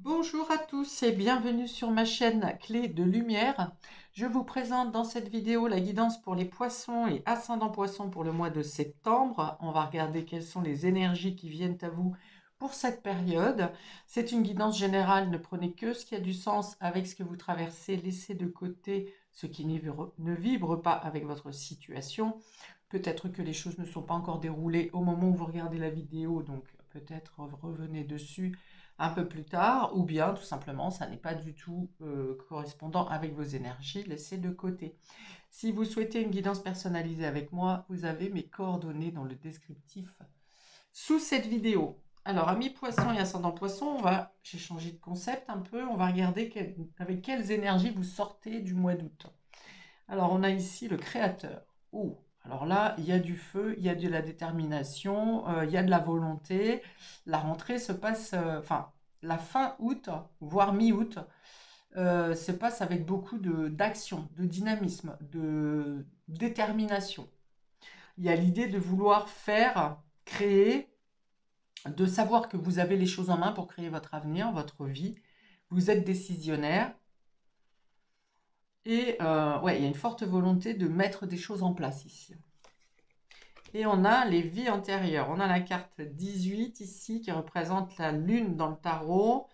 Bonjour à tous et bienvenue sur ma chaîne Clé de Lumière. Je vous présente dans cette vidéo la guidance pour les poissons et ascendant poissons pour le mois de septembre. On va regarder quelles sont les énergies qui viennent à vous pour cette période. C'est une guidance générale, ne prenez que ce qui a du sens avec ce que vous traversez, laissez de côté ce qui ne vibre pas avec votre situation. Peut-être que les choses ne sont pas encore déroulées au moment où vous regardez la vidéo, donc peut-être revenez dessus un peu plus tard, ou bien tout simplement ça n'est pas du tout correspondant avec vos énergies, laissez de côté. Si vous souhaitez une guidance personnalisée avec moi, vous avez mes coordonnées dans le descriptif sous cette vidéo. Alors, amis poissons et ascendant poisson, j'ai changé de concept un peu, on va regarder avec quelles énergies vous sortez du mois d'août. Alors, on a ici le créateur. Oh, alors là, il y a du feu, il y a de la détermination, il y a de la volonté. La rentrée se passe, enfin, la fin août, voire mi-août, se passe avec beaucoup d'action, de dynamisme, de détermination. Il y a l'idée de vouloir faire, créer, de savoir que vous avez les choses en main pour créer votre avenir, votre vie. Vous êtes décisionnaire. Et ouais, il y a une forte volonté de mettre des choses en place ici. Et on a les vies antérieures. On a la carte 18 ici qui représente la lune dans le tarot.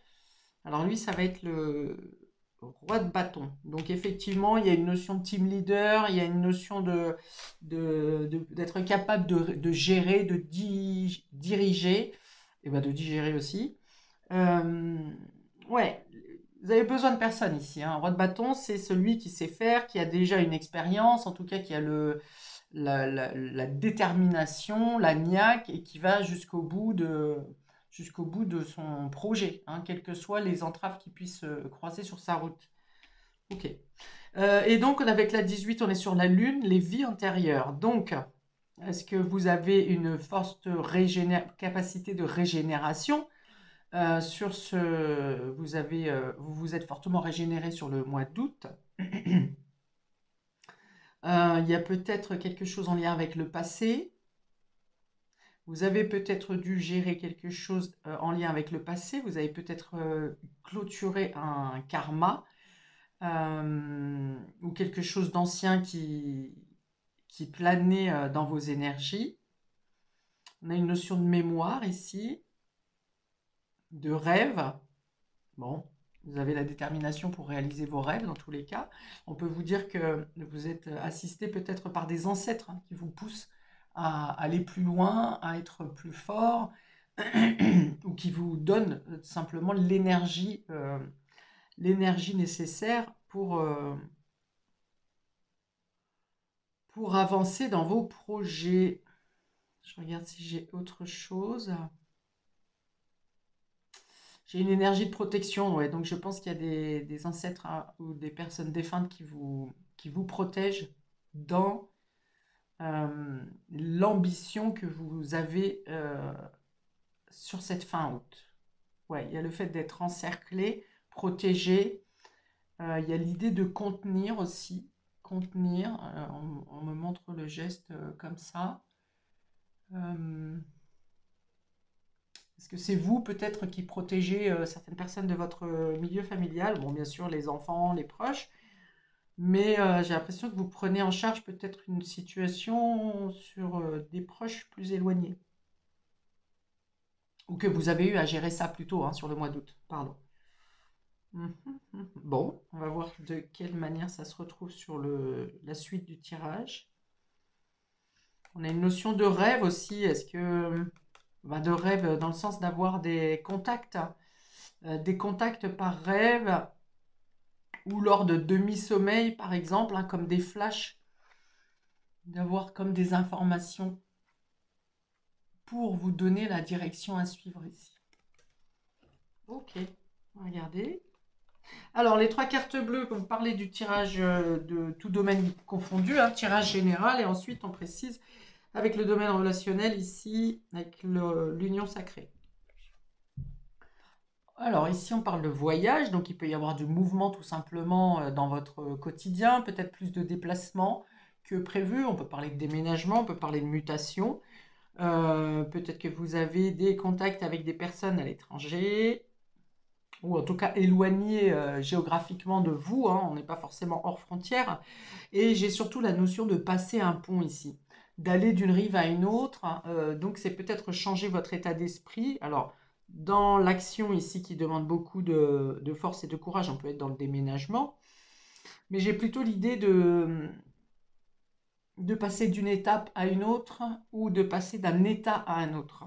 Alors lui, ça va être le roi de bâton. Donc effectivement, il y a une notion de team leader, il y a une notion d'être capable de gérer, de diriger, et ben de digérer aussi. Ouais, vous avez besoin de personne ici, hein. Un roi de bâton, c'est celui qui sait faire, qui a déjà une expérience, en tout cas qui a la détermination, la niaque, et qui va jusqu'au bout de son projet, hein, quelles que soient les entraves qui puissent se croiser sur sa route. Ok. Et donc, avec la 18, on est sur la Lune, les vies antérieures. Donc, est-ce que vous avez une forte capacité de régénération sur ce, vous vous êtes fortement régénéré sur le mois d'août. Il y a peut-être quelque chose en lien avec le passé. Vous avez peut-être dû gérer quelque chose en lien avec le passé. Vous avez peut-être clôturé un karma ou quelque chose d'ancien qui planait dans vos énergies. On a une notion de mémoire ici, de rêve. Bon, vous avez la détermination pour réaliser vos rêves dans tous les cas. On peut vous dire que vous êtes assisté peut-être par des ancêtres, hein, qui vous poussent à aller plus loin, à être plus fort, ou qui vous donnent simplement l'énergie nécessaire pour avancer dans vos projets. Je regarde si j'ai autre chose. J'ai une énergie de protection, ouais, donc je pense qu'il y a des ancêtres, hein, ou des personnes défuntes qui vous protègent dans l'ambition que vous avez sur cette fin août. Ouais, il y a le fait d'être encerclé, protégé. Il y a l'idée de contenir aussi. Contenir, on me montre le geste comme ça. Est-ce que c'est vous peut-être qui protégez certaines personnes de votre milieu familial? Bon, bien sûr, les enfants, les proches, mais j'ai l'impression que vous prenez en charge peut-être une situation sur des proches plus éloignés. Ou que vous avez eu à gérer ça plus tôt, hein, sur le mois d'août. Pardon. Bon, on va voir de quelle manière ça se retrouve sur la suite du tirage. On a une notion de rêve aussi. Est-ce que... de rêve dans le sens d'avoir des contacts par rêve ou lors de demi-sommeil, par exemple, hein, comme des flashs, d'avoir comme des informations pour vous donner la direction à suivre ici. Ok, regardez. Alors, les trois cartes bleues, on parlait du tirage de tout domaine confondu, hein, tirage général, et ensuite on précise avec le domaine relationnel ici, avec l'union sacrée. Alors ici, on parle de voyage, donc il peut y avoir du mouvement tout simplement dans votre quotidien, peut-être plus de déplacements que prévu. On peut parler de déménagement, on peut parler de mutation. Peut-être que vous avez des contacts avec des personnes à l'étranger. ou en tout cas éloigné géographiquement de vous, hein, on n'est pas forcément hors frontière. Et j'ai surtout la notion de passer un pont ici, d'aller d'une rive à une autre. Donc c'est peut-être changer votre état d'esprit. Alors, dans l'action ici qui demande beaucoup de force et de courage, on peut être dans le déménagement, mais j'ai plutôt l'idée de passer d'une étape à une autre ou de passer d'un état à un autre.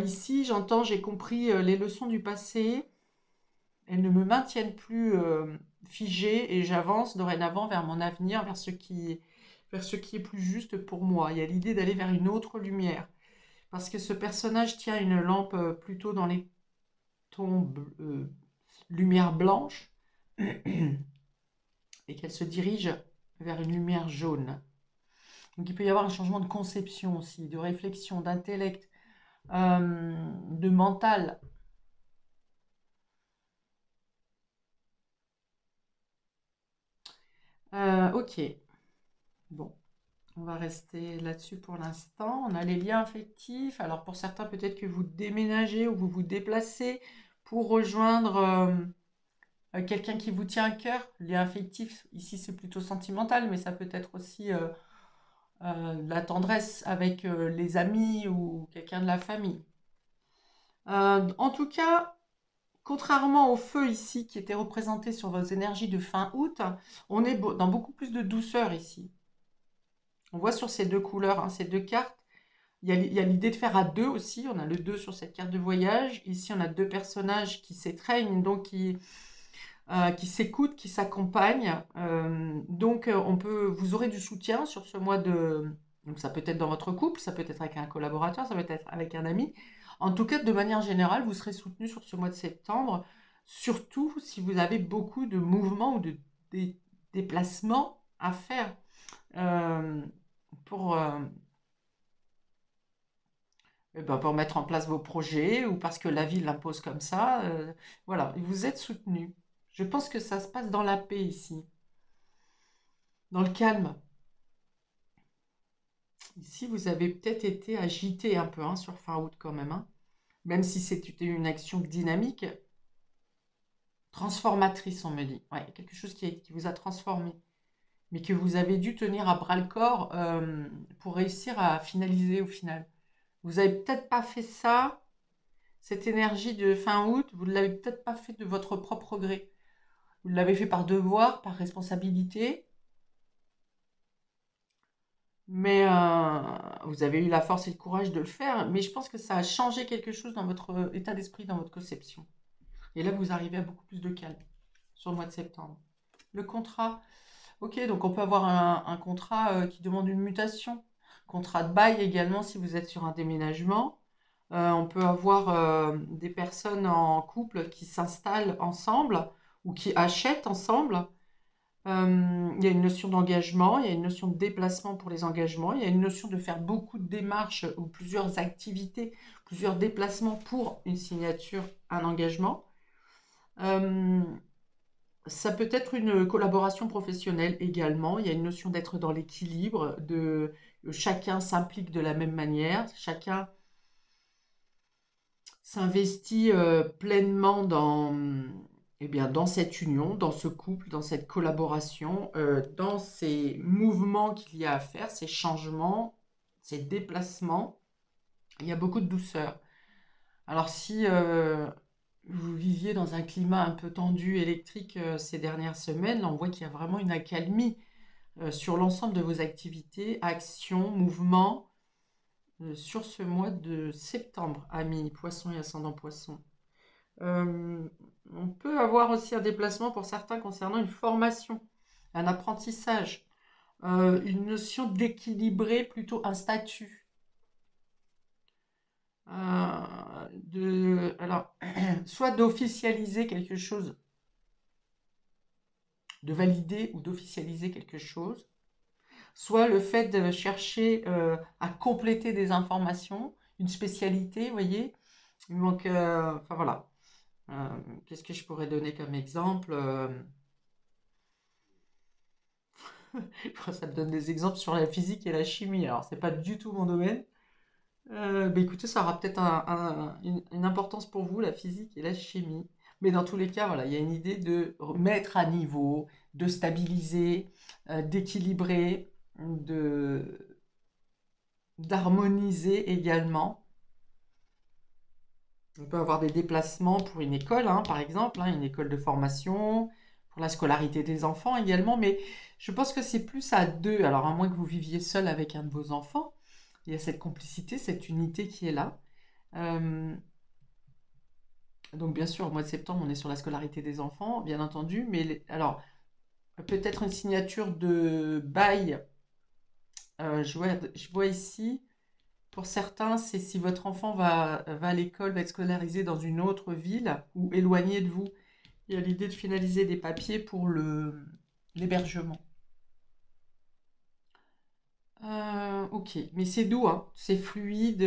Ici, j'entends, j'ai compris les leçons du passé. Elles ne me maintiennent plus figée et j'avance dorénavant vers mon avenir, vers ce qui est plus juste pour moi. Il y a l'idée d'aller vers une autre lumière. Parce que ce personnage tient une lampe plutôt dans les tons lumière blanche et qu'elle se dirige vers une lumière jaune. Donc il peut y avoir un changement de conception aussi, de réflexion, d'intellect, de mental. Ok, bon, on va rester là-dessus pour l'instant. On a les liens affectifs. Alors pour certains, peut-être que vous déménagez ou vous vous déplacez pour rejoindre quelqu'un qui vous tient à cœur. Lien affectif, ici c'est plutôt sentimental, mais ça peut être aussi la tendresse avec les amis ou quelqu'un de la famille. En tout cas, contrairement au feu ici qui était représenté sur vos énergies de fin août, on est dans beaucoup plus de douceur ici. On voit sur ces deux couleurs, hein, ces deux cartes, il y a l'idée de faire à deux aussi. On a le 2 sur cette carte de voyage. Ici, on a deux personnages qui s'étreignent, donc qui s'écoutent, qui s'accompagnent. Vous aurez du soutien sur ce mois de... Donc ça peut être dans votre couple, ça peut être avec un collaborateur, ça peut être avec un ami. En tout cas, de manière générale, vous serez soutenu sur ce mois de septembre, surtout si vous avez beaucoup de mouvements ou de déplacements à faire euh, pour, pour mettre en place vos projets ou parce que la vie l'impose comme ça. Voilà, vous êtes soutenu. Je pense que ça se passe dans la paix ici, dans le calme. Ici, vous avez peut-être été agité un peu hein, sur fin août quand même, hein. Même si c'était une action dynamique, transformatrice, on me dit. Ouais, quelque chose qui vous a transformé, mais que vous avez dû tenir à bras le corps pour réussir à finaliser au final. Vous n'avez peut-être pas fait ça, cette énergie de fin août, vous ne l'avez peut-être pas fait de votre propre gré. Vous l'avez fait par devoir, par responsabilité, mais vous avez eu la force et le courage de le faire. Mais je pense que ça a changé quelque chose dans votre état d'esprit, dans votre conception. Et là, vous arrivez à beaucoup plus de calme sur le mois de septembre. Le contrat, ok, donc on peut avoir un contrat qui demande une mutation. Contrat de bail également si vous êtes sur un déménagement. On peut avoir des personnes en couple qui s'installent ensemble ou qui achètent ensemble. Il y a une notion d'engagement, il y a une notion de déplacement pour les engagements, il y a une notion de faire beaucoup de démarches ou plusieurs activités, plusieurs déplacements pour une signature, un engagement. Euh, Ça peut être une collaboration professionnelle également. Il y a une notion d'être dans l'équilibre, de chacun s'implique de la même manière, chacun s'investit pleinement dans cette union, dans ce couple, dans cette collaboration, dans ces mouvements qu'il y a à faire, ces changements, ces déplacements. Il y a beaucoup de douceur. Alors si vous viviez dans un climat un peu tendu, électrique ces dernières semaines, là, on voit qu'il y a vraiment une accalmie sur l'ensemble de vos activités, actions, mouvements sur ce mois de septembre, amis poissons et ascendant poisson. Euh, on peut avoir aussi un déplacement pour certains concernant une formation, un apprentissage, une notion d'équilibrer plutôt un statut. Alors, soit d'officialiser quelque chose, de valider ou d'officialiser quelque chose, soit le fait de chercher à compléter des informations, une spécialité, vous voyez. Donc, enfin voilà. Qu'est-ce que je pourrais donner comme exemple ça me donne des exemples sur la physique et la chimie. Alors, c'est pas du tout mon domaine. Écoutez, ça aura peut-être une importance pour vous, la physique et la chimie. Mais dans tous les cas, voilà, il y a une idée de mettre à niveau, de stabiliser, d'équilibrer, de, d'harmoniser également. On peut avoir des déplacements pour une école, hein, par exemple, hein, une école de formation, pour la scolarité des enfants également, mais je pense que c'est plus à deux. Alors, à moins que vous viviez seul avec un de vos enfants, il y a cette complicité, cette unité qui est là. Euh, donc, bien sûr, au mois de septembre, on est sur la scolarité des enfants, bien entendu, mais alors, peut-être une signature de bail. Je vois ici. Pour certains, c'est si votre enfant va à l'école, va être scolarisé dans une autre ville ou éloigné de vous. Il y a l'idée de finaliser des papiers pour l'hébergement. Ok, mais c'est doux, hein, c'est fluide.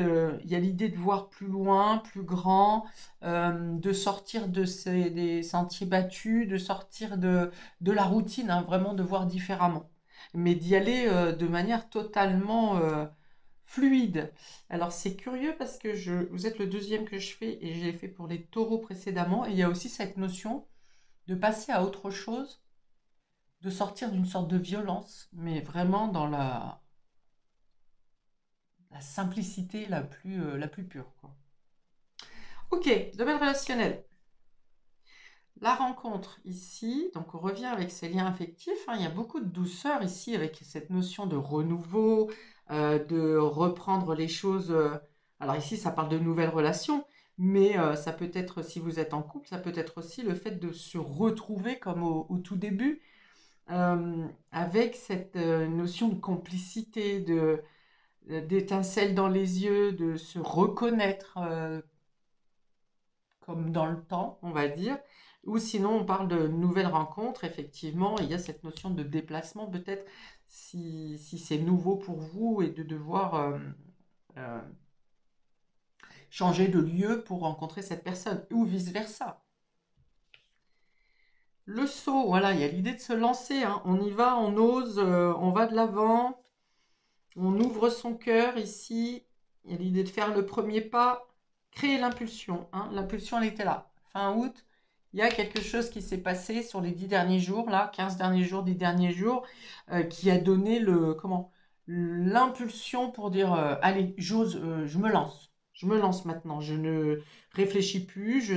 Il y a l'idée de voir plus loin, plus grand, de sortir des sentiers battus, de sortir de la routine, hein, vraiment de voir différemment. Mais d'y aller de manière totalement fluide. Alors c'est curieux parce que vous êtes le deuxième que je fais et j'ai fait pour les taureaux précédemment. Et il y a aussi cette notion de passer à autre chose, de sortir d'une sorte de violence, mais vraiment dans la simplicité la plus pure, quoi. Ok, domaine relationnel. La rencontre ici, donc on revient avec ces liens affectifs, hein, il y a beaucoup de douceur ici avec cette notion de renouveau, de reprendre les choses. Alors ici, ça parle de nouvelles relations, mais ça peut être, si vous êtes en couple, ça peut être aussi le fait de se retrouver comme au tout début, avec cette notion de complicité, d'étincelle dans les yeux, de se reconnaître comme dans le temps, on va dire. Ou sinon, on parle de nouvelles rencontres. Effectivement, il y a cette notion de déplacement, peut-être, si c'est nouveau pour vous, et de devoir euh, changer de lieu pour rencontrer cette personne, ou vice-versa. Le saut, voilà, il y a l'idée de se lancer, hein. On y va, on ose, on va de l'avant, on ouvre son cœur ici. Il y a l'idée de faire le premier pas, créer l'impulsion, hein. L'impulsion, elle était là. Fin août, il y a quelque chose qui s'est passé sur les 10 derniers jours, là, 15 derniers jours, 10 derniers jours, qui a donné l'impulsion pour dire, allez, j'ose, je me lance. Je me lance maintenant. Je ne réfléchis plus, je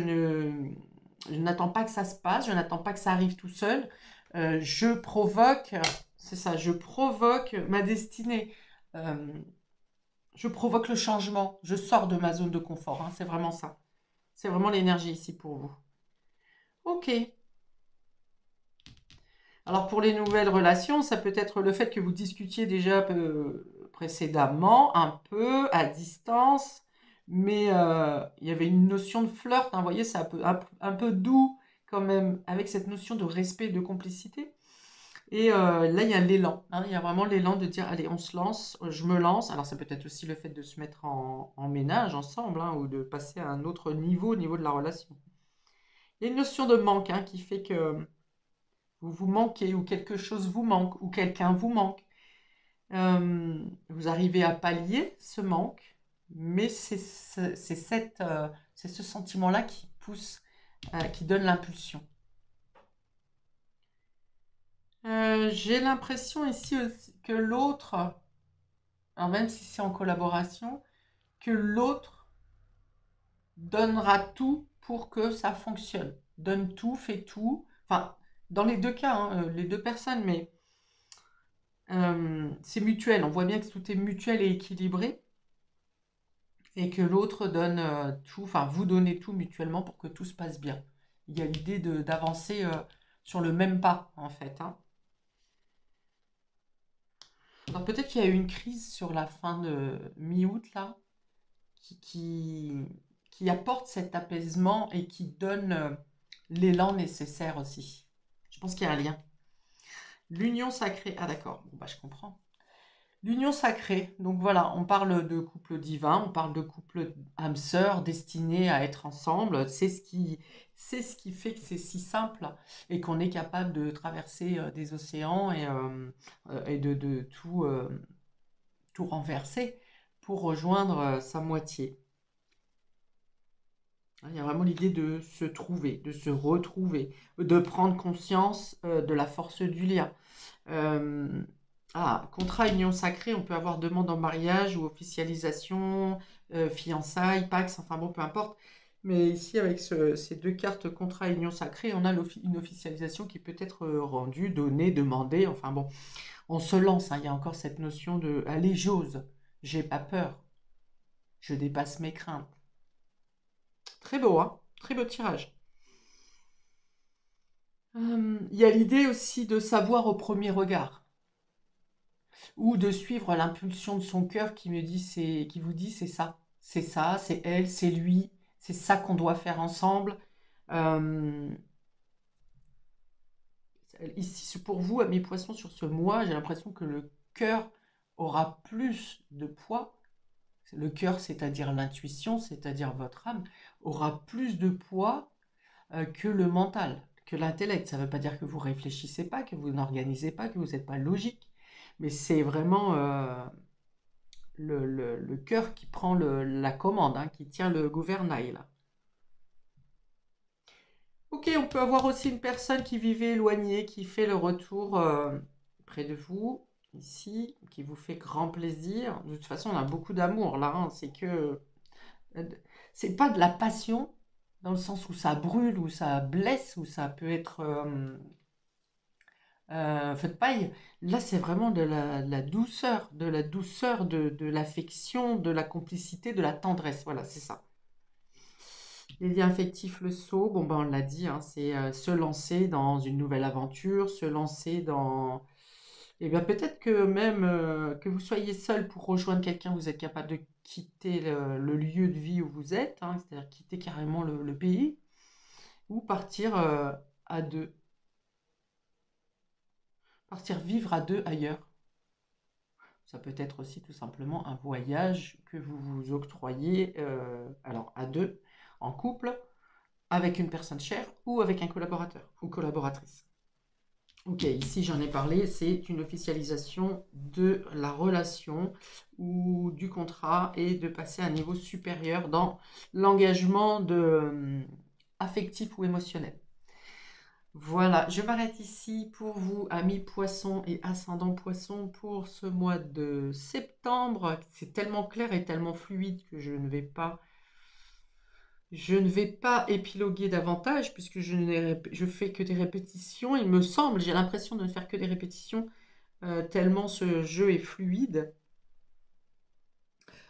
n'attends pas que ça se passe, je n'attends pas que ça arrive tout seul. Je provoque, c'est ça, je provoque ma destinée. Euh, je provoque le changement. Je sors de ma zone de confort, hein, c'est vraiment ça. C'est vraiment l'énergie ici pour vous. Ok. Alors pour les nouvelles relations, ça peut être le fait que vous discutiez déjà précédemment, un peu à distance, mais il y avait une notion de flirt, hein, vous voyez, c'est un peu doux quand même, avec cette notion de respect, de complicité. Et là, il y a l'élan, hein, il y a vraiment l'élan de dire, allez, on se lance, je me lance. Alors ça peut être aussi le fait de se mettre en ménage ensemble, hein, ou de passer à un autre niveau, au niveau de la relation. Il y a une notion de manque, hein, qui fait que vous vous manquez, ou quelque chose vous manque, ou quelqu'un vous manque. Vous arrivez à pallier ce manque, mais c'est ce sentiment-là qui pousse, qui donne l'impulsion. J'ai l'impression ici aussi que l'autre, alors même si c'est en collaboration, que l'autre donnera tout pour que ça fonctionne. Donne tout, fait tout. Enfin, dans les deux cas, hein, les deux personnes, mais c'est mutuel. On voit bien que tout est mutuel et équilibré et que l'autre donne tout, enfin, vous donnez tout mutuellement pour que tout se passe bien. Il y a l'idée d'avancer sur le même pas, en fait, hein. Alors peut-être qu'il y a eu une crise sur la fin de mi-août, là, qui, qui, qui apporte cet apaisement et qui donne l'élan nécessaire aussi. Je pense qu'il y a un lien. L'union sacrée. Ah d'accord, bon, bah, je comprends. L'union sacrée. Donc voilà, on parle de couple divin, on parle de couple âme sœur destiné à être ensemble. C'est ce qui fait que c'est si simple et qu'on est capable de traverser des océans et de tout renverser pour rejoindre sa moitié. Il y a vraiment l'idée de se trouver, de se retrouver, de prendre conscience de la force du lien. Contrat, union sacrée, on peut avoir demande en mariage ou officialisation, fiançailles, pax, enfin bon, peu importe. Mais ici, avec ces deux cartes contrat et union sacrée, on a une officialisation qui peut être rendue, donnée, demandée. Enfin bon, on se lance. Il y a encore cette notion de « allez, j'ose, j'ai pas peur, je dépasse mes craintes ». Très beau, hein? Très beau tirage. Il y a l'idée aussi de savoir au premier regard, ou de suivre l'impulsion de son cœur qui vous dit c'est ça, c'est elle, c'est lui, c'est ça qu'on doit faire ensemble. Euh, Ici, pour vous, mes poissons, sur ce mois, j'ai l'impression que le cœur aura plus de poids. Le cœur, c'est-à-dire l'intuition, c'est-à-dire votre âme, aura plus de poids que le mental, que l'intellect. Ça ne veut pas dire que vous réfléchissez pas, que vous n'organisez pas, que vous n'êtes pas logique, mais c'est vraiment le cœur qui prend la commande, hein, qui tient le gouvernail, là. Ok, on peut avoir aussi une personne qui vivait éloignée, qui fait le retour près de vous, ici, qui vous fait grand plaisir. De toute façon, on a beaucoup d'amour là, hein. C'est pas de la passion, dans le sens où ça brûle, où ça blesse, où ça peut être feu de paille. Là, c'est vraiment de la douceur, de l'affection, de la complicité, de la tendresse. Voilà, c'est ça. Les liens affectifs, le saut, bon ben on l'a dit, hein, c'est se lancer dans une nouvelle aventure, se lancer dans... Et bien peut-être que même que vous soyez seul pour rejoindre quelqu'un, vous êtes capable de quitter le lieu de vie où vous êtes, hein, c'est-à-dire quitter carrément le pays, ou partir à deux, partir vivre à deux ailleurs. Ça peut être aussi tout simplement un voyage que vous vous octroyez, alors à deux, en couple, avec une personne chère ou avec un collaborateur ou collaboratrice. Ok, ici j'en ai parlé, c'est une officialisation de la relation ou du contrat et de passer à un niveau supérieur dans l'engagement affectif ou émotionnel. Voilà, je m'arrête ici pour vous, amis poissons et ascendant poissons, pour ce mois de septembre. C'est tellement clair et tellement fluide que je ne vais pas épiloguer davantage puisque je fais que des répétitions. Il me semble, j'ai l'impression de ne faire que des répétitions tellement ce jeu est fluide.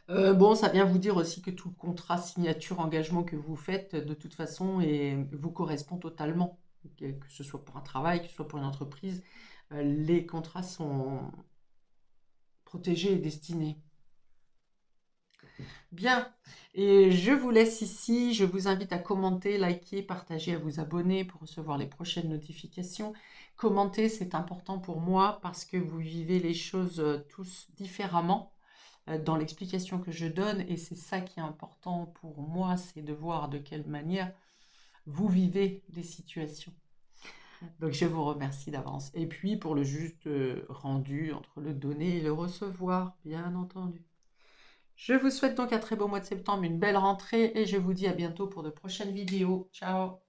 Bon, ça vient vous dire aussi que tout le contrat, signature, engagement que vous faites, de toute façon, vous correspond totalement. Que ce soit pour un travail, que ce soit pour une entreprise, les contrats sont protégés et destinés. Bien, et je vous laisse ici. Je vous invite à commenter, liker, partager, à vous abonner pour recevoir les prochaines notifications. Commenter, c'est important pour moi parce que vous vivez les choses tous différemment dans l'explication que je donne, et c'est ça qui est important pour moi, c'est de voir de quelle manière vous vivez les situations. Donc je vous remercie d'avance. Et puis pour le juste rendu entre le donner et le recevoir, bien entendu. Je vous souhaite donc un très beau mois de septembre, une belle rentrée, et je vous dis à bientôt pour de prochaines vidéos. Ciao!